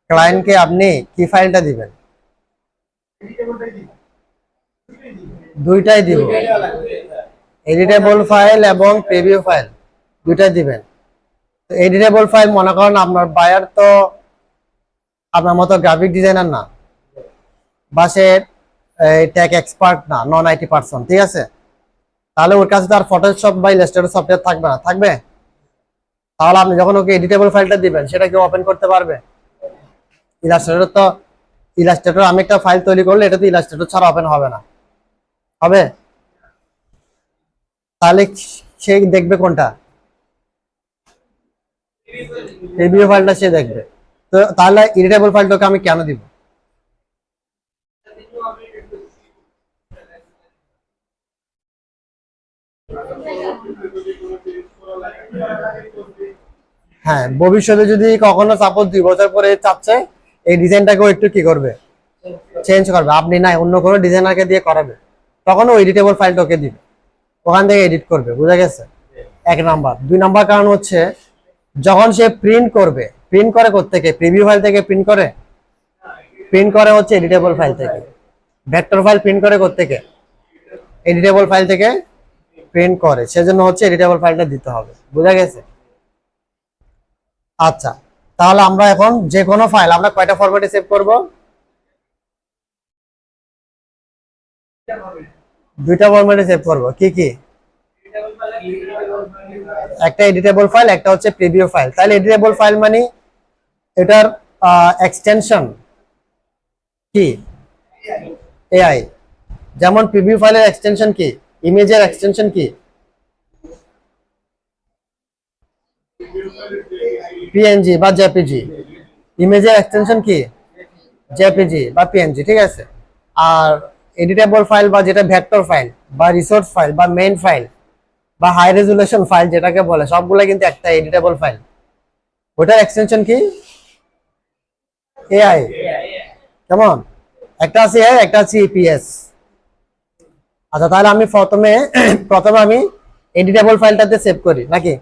ক্লায়েন্টকে আপনি কি ফাইলটা দিবেন? দুইটাই দিব, এডিটেবল ফাইল এবং প্রিভিউ ফাইল দুইটাই দিবেন। তো এডিটেবল ফাইল মনে করেন আপনার বায়ার তো আপনার মতো গ্রাফিক ডিজাইনার না, বা সে টেক এক্সপার্ট না, নন আইটি পারসন, ঠিক আছে? তাহলে ওর কাছে তার ফটোশপ বা ইলাস্ট্রেটর সফটওয়্যার থাকবে না, থাকবে? তাহলে আপনি যখন ওকে এডিটেবল ফাইলটা দিবেন সেটা কি ওপেন করতে পারবে? ইলাস্ট্রেটর তো, ইলাস্ট্রেটর আমি একটা ফাইল তৈরি করলে এটা তো ইলাস্ট্রেটর ছাড়া ওপেন হবে না, হবে? তাহলে সে দেখবে কোনটা? প্রিভিউ ফাইলটা সে দেখবে। তো তাহলে এডিটেবল ফাইলটাকে আমি কেন দিব? হ্যাঁ, ভবিষ্যতে যদি কখনো সাপোজ 2 বছর পরে চাচ্ছে এই ডিজাইনটাকেও একটু কি করবে, চেঞ্জ করবে, আপনি নাই অন্য কোনো ডিজাইনারকে দিয়ে করাবে, তখন ওই এডিটেবল ফাইলটা ওকে দিবে, ওখান থেকে এডিট করবে। বুঝা গেছে? 1 নাম্বার। 2 নাম্বার কারণ হচ্ছে যখন সে প্রিন্ট করবে, প্রিন্ট করে কোত্থেকে? প্রিভিউ ফাইল থেকে প্রিন্ট করে? প্রিন্ট করে হচ্ছে এডিটেবল ফাইল থেকে। ভেক্টর ফাইল প্রিন্ট করে কোত্থেকে? এডিটেবল ফাইল থেকে প্রিন্ট করে, সেজন্য হচ্ছে এডিটেবল ফাইলটা দিতে হবে। বুঝা গেছে? আচ্ছা, তাহলে আমরা এখন যে কোনো ফাইল আমরা কয়টা ফরম্যাটে সেভ করব? 2টা ফরম্যাটে সেভ করব। কি কি? একটা এডিটেবল ফাইল, একটা হচ্ছে প্রিভিউ ফাইল। তাহলে এডিটেবল ফাইল মানে এটার এক্সটেনশন কি? এআই। যেমন প্রিভিউ ফাইলের এক্সটেনশন কি? ইমেজের এক্সটেনশন কি? পিএনজি বা জেপিজি। ইমেজের এক্সটেনশন কি? জেপিজি বা পিএনজি, ঠিক আছে? আর এডিটেবল ফাইল বা যেটা ভেক্টর ফাইল বা রিসোর্স ফাইল বা মেইন ফাইল বা হাই রেজুলেশন ফাইল যেটাকে বলে, সবগুলো কিন্তু একটা এডিটেবল ফাইল। ওটার এক্সটেনশন কি? এআই। কেমন? একটা আছে এআই, একটা আছে ইপিএস। আচ্ছা, তাহলে আমি প্রথমে প্রথমে আমি এডিটেবল ফাইলটাতে সেভ করি নাকি?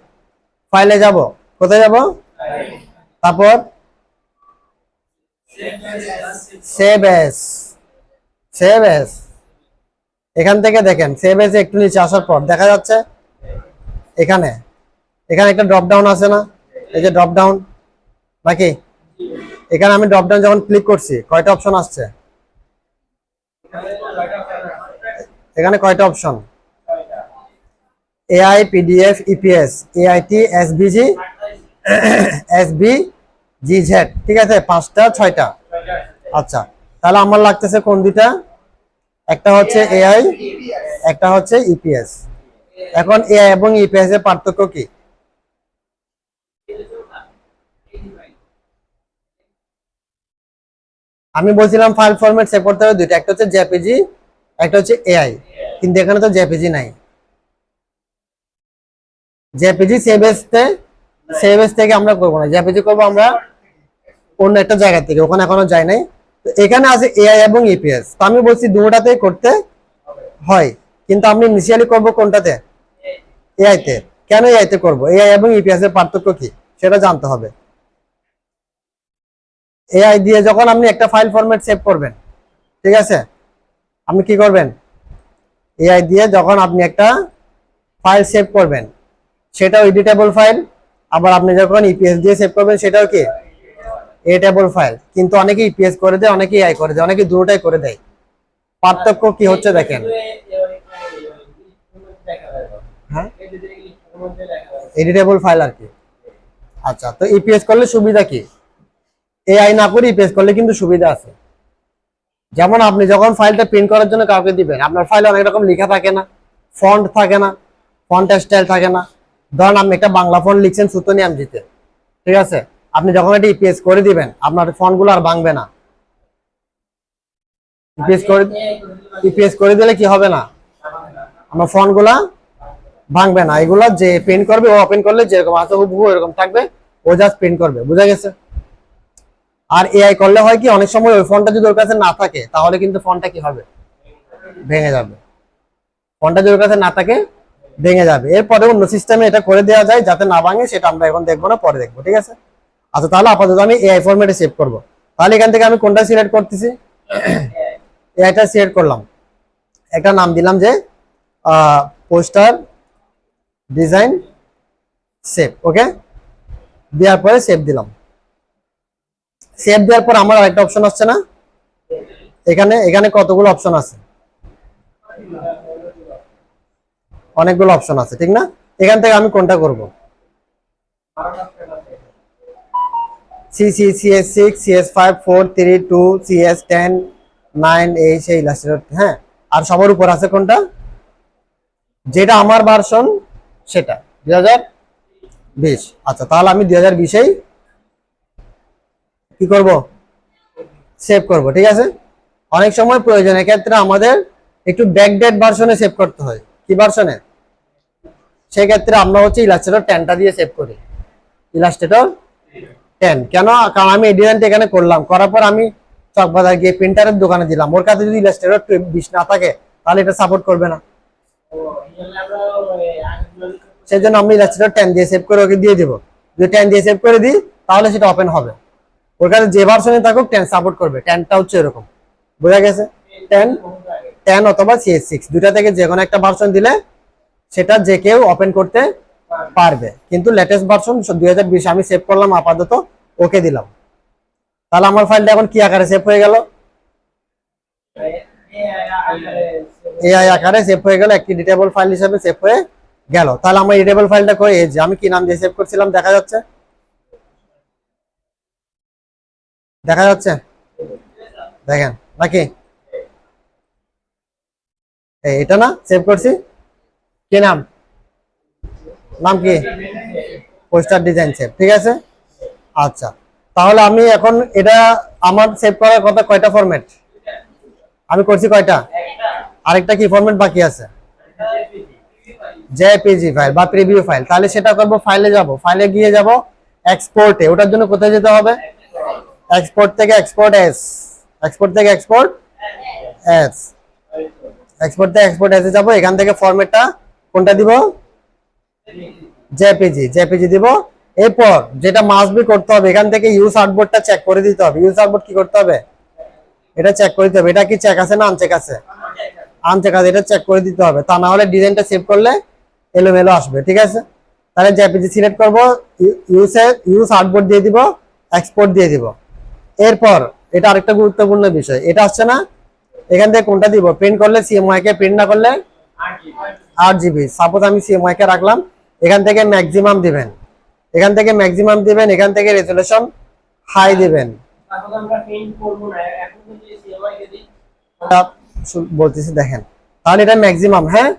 ফাইলে যাব, কোথায় যাব? তারপর সেভ এস। সেভ এস, এখান থেকে দেখেন সেভ এস একটু নিচে আসার পর দেখা যাচ্ছে এখানে, এখানে একটা ড্রপ ডাউন আছে না? এই যে ড্রপ ডাউন, নাকি? এখানে আমি ড্রপ ডাউন যখন ক্লিক করছি কয়টা অপশন আসছে? এখানে কয়টা option? AI, PDF, EPS, AIT, SBG, SBGZ, ঠিক আছে? 5টা 6টা। আচ্ছা, তাহলে আমার লাগতেছে কোন দুইটা? একটা হচ্ছে এআই, একটা হচ্ছে ইপিএস। এখন এআই এবং ইপিএস এর পার্থক্য কি? আমি বলছিলাম ফাইল ফরম্যাট সেভ করতে হবে দুইটা, একটা হচ্ছে জেপিজি, একটা হচ্ছে এআই, কিন্তু এখানে তো জেপিজি নাই। জেপিজি সেভ এস থেকে আমরা করবো না, জেপিজি করবো আমরা অন্য একটা জায়গা থেকে, ওখানে এখনো যায় নাই। তো এখানে আছে এআই এবং ইপিএস, তো আমি বলছি দুটোতে করতে হয়, কিন্তু আমি ইনিশিয়ালি করব কোনটাতে? এআই তে। কেন এআই তে করব? এআই এবং ইপিএস এর পার্থক্য কি সেটা জানতে হবে। এআই দিয়ে যখন আপনি একটা ফাইল ফরম্যাট সেভ করবেন, ঠিক আছে, আপনি কি করবেন? এআই দিয়ে যখন আপনি একটা ফাইল সেভ করবেন সেটাও এডিটেবল ফাইল, আবার আপনি যখন ইপিএস দিয়ে সেভ করবেন সেটাও কি? Editable file. কিন্তু অনেকে ইপিএস করে দেয়, অনেকে এআই করে দেয়, অনেকে দুটোটাই করে দেয়। পার্থক্য কি হচ্ছে দেখেন। হ্যাঁ, এডিটেবল ফাইল আর কি। আচ্ছা, তো ইপিএস করলে সুবিধা কি? এআই না করে ইপিএস করলে কিন্তু সুবিধা আছে। যেমন আপনি যখন ফাইলটা প্রিন্ট করার জন্য কাউকে দিবেন, আপনার ফাইলে অনেক রকম লেখা থাকে না, ফন্ট থাকে না, ফন্ট স্টাইল থাকে না। ধরেন আপনি একটা বাংলা ফন্ট লিখছেন সুতনি আমজিতে, ঠিক আছে? আপনি যখন এটা ইপিএস করে দিবেন আপনার ফন্ট গুলো আর ভাঙবে না। ইপিএস করে দিলে কি হবে না? আমার ফন্ট গুলা ভাঙবে না। এগুলা যে প্রিন্ট করবে ও ওপেন করলে যেরকম আছে হুবহু এরকম থাকবে, ও জাস্ট প্রিন্ট করবে। বুঝা গেছে? আর এআই করলে হয় কি, অনেক সময় ওই ফন্টটা যদি ওর কাছে না থাকে তাহলে কিন্তু ফন্টটা কি হবে? ভেঙে যাবে। ফন্টটা যদি ওর কাছে না থাকে ভেঙে যাবে। এরপরে অন্য সিস্টেমে এটা করে দেওয়া যায় যাতে না ভাঙে, সেটা আমরা এখন দেখবো না, পরে দেখবো, ঠিক আছে? আচ্ছা, তাহলে আপাতত আমি এআই ফরম্যাটে সেভ করব। তাহলে এখান থেকে আমি কোনটা সিলেক্ট করতেছি, এটা সিলেক্ট করলাম, একটা নাম দিলাম যে পোস্টার ডিজাইন সেভ। ওকে, দেওয়ার পরে সেভ দিলাম। সেভ দেওয়ার পর আমার আরেকটা অপশন আসছে না, এখানে এখানে কতগুলো অপশন আছে, অনেকগুলো অপশন আছে ঠিক না? এখান থেকে আমি কোনটা করব, সিসি CS6 CS5 4 3 2 CS10 9 এই সেই ইলাস্ট্রেটর। হ্যাঁ, আর সবার উপর আছে কোনটা, যেটা আমার ভার্সন সেটা 2020। আচ্ছা, তাহলে আমি 2020এই কি করব, সেভ করব। ঠিক আছে, অনেক সময় প্রয়োজন, এক্ষেত্রে আমাদের একটু ব্যাকডেট ভার্সনে সেভ করতে হয়। কি ভার্সনে? সেক্ষেত্রে আমরা হচ্ছে ইলাস্ট্রেটর 10টা দিয়ে সেভ করি, ইলাস্ট্রেটর 10। কেন? কারণ আমি এই ডিজাইনটা এখানে করলাম, করার পর আমি চকবাজার গিয়ে প্রিন্টারের দোকানে দিলাম, ওর কাছে যদি ইলাস্ট্রেটর 20 না থাকে তাহলে এটা সাপোর্ট করবে না। সেই জন্য আমি ইলাস্ট্রেটর 10 দিয়ে সেভ করে ওকে দিয়ে দেবো। যদি 10 দিয়ে সেভ করে দিই তাহলে সেটা ওপেন হবে। ওর কাছে যে ভার্সনে থাকুক 10 সাপোর্ট করবে। 10টা হচ্ছে এরকম, বোঝা গেছে? 10 অথবা CS6 দুইটা থেকে যে কোনো একটা ভার্সন দিলে সেটা যে কেউ ওপেন করতে পারবে। কিন্তু লেটেস্ট ভার্সন 2020 আমি সেভ করলাম আপাতত, ওকে দিলাম। তাহলে আমার ফাইলটা এখন কি আকারে সেভ হয়ে গেল, এআই আকারে সেভ হয়ে গেল, একটি এডিটেবল ফাইল হিসেবে সেভ হয়ে গেল। তাহলে আমার এডিটেবল ফাইলটা কই, এই যে আমি কি নাম দিয়ে সেভ করছিলাম দেখা যাচ্ছে, দেখা যাচ্ছে দেখেন নাকি, এটা না সেভ করছি, কি নাম, নাম কি, পোস্টার ডিজাইন সেভ। ঠিক আছে, আচ্ছা তাহলে আমি এখন এটা আমার সেভ করার কথা কয়টা ফরম্যাট আমি করছি, কয়টা, আরেকটা কি ফরম্যাট বাকি আছে, জেপিজি ফাইল বা প্রিভিউ ফাইল। তাহলে সেটা করব, ফাইলে যাব, ফাইলে গিয়ে যাব এক্সপোর্টে। ওটার জন্য কোথায় যেতে হবে, এক্সপোর্ট থেকে এক্সপোর্ট এস, এক্সপোর্ট থেকে এক্সপোর্ট এস, এক্সপোর্ট থেকে এক্সপোর্ট এসে যাব। এখান থেকে ফরম্যাটটা কোনটা দিব, জেপিজি, জেপিজি দিব। এরপর যেটা মাস্ট বি করতে হবে, এখান থেকে ইউজ আর্টবোর্ডটা চেক করে দিতে হবে। ইউজ আর্টবোর্ড কি করতে হবে, এটা চেক করে দিতে হবে, এটা কি চেক আছে না আনচেক আছে, আনচেক আছে, এটা চেক করে দিতে হবে। তা না হলে ডিজাইনটা সেভ করলে এলোমেলো আসবে। ঠিক আছে, তাহলে জেপিজি সিলেক্ট করব, ইউজ আর্টবোর্ড দিয়ে দিব, এক্সপোর্ট দিয়ে দিব। এরপর এটা আরেকটা গুরুত্বপূর্ণ বিষয়, এটা আসছে না, এখান থেকে কোনটা দিব, প্রিন্ট করলে CMYK কে, প্রিন্ট না করলে 8GB। সাপোজ আমি CMYK কে রাখলাম, এখান থেকে ম্যাক্সিমাম দিবেন, এখান থেকে ম্যাক্সিমাম দিবেন, এখান থেকে রেজোলিউশন হাই দিবেন। বলতেছি দেখেন, তাহলে এটা ম্যাক্সিমাম। হ্যাঁ,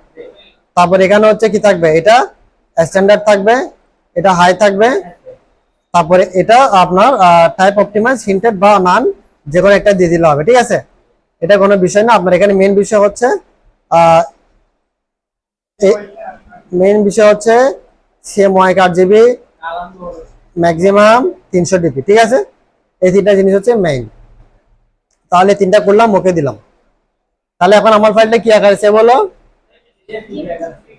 তারপর এখানে হচ্ছে কি থাকবে, এটা স্ট্যান্ডার্ড থাকবে, এটা হাই থাকবে, তারপরে এটা আপনার টাইপ অপটিমাইজ, হিন্টেড বা নান, যে কোনো একটা দিয়ে দিলে হবে। ঠিক আছে, এটা কোনো বিষয় না। আপনার এখানে মেইন বিষয় হচ্ছে CMYK 8GB, ম্যাক্সিমাম 300 DP। ঠিক আছে, এই তিনটা জিনিস হচ্ছে মেইন। তাহলে তিনটা করলাম, ওকে দিলাম। তাহলে এখন আমার ফাইলটা কি আকারে সেভ হলো,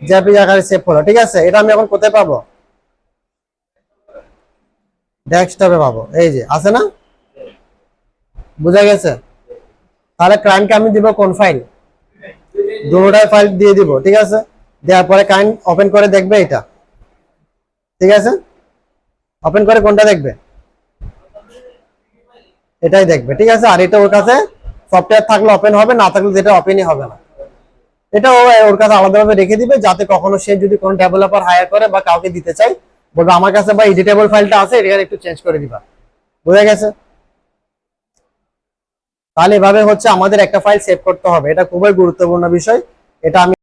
জেপিজি আকারে সেভ হলো। ঠিক আছে, এটা আমি এখন কোথায় পাবো, ডেস্কটপে পাবো, এই যে আছে না, বুঝা গেছে? তাহলে ক্লায়েন্টকে আমি দিব কোন ফাইল, দুটোটাই ফাইল দিয়ে দিব। ঠিক আছে, দেওয়ার পরে ক্লায়েন্ট ওপেন করে দেখবে এটা। ঠিক আছে, ওপেন করে কোনটা দেখবে, এটাই দেখবে। ঠিক আছে, আর এটা ওর কাছে সফটওয়্যার থাকলে ওপেন হবে, না থাকলে যেটা ওপেনই হবে না। এটা ওর কাছে আলাদাভাবে রেখে দিবে, যাতে কখনো সে যদি কোনো ডেভেলপার হায়ার করে বা কাউকে দিতে চায়, বলবে আমার কাছে বা এডিটেবল ফাইলটা আছে, এটা একটু চেঞ্জ করে দিবা। বুঝা গেছে? তাহলে এভাবে হচ্ছে আমাদের একটা ফাইল সেভ করতে হবে, এটা খুবই গুরুত্বপূর্ণ বিষয়। এটা আমি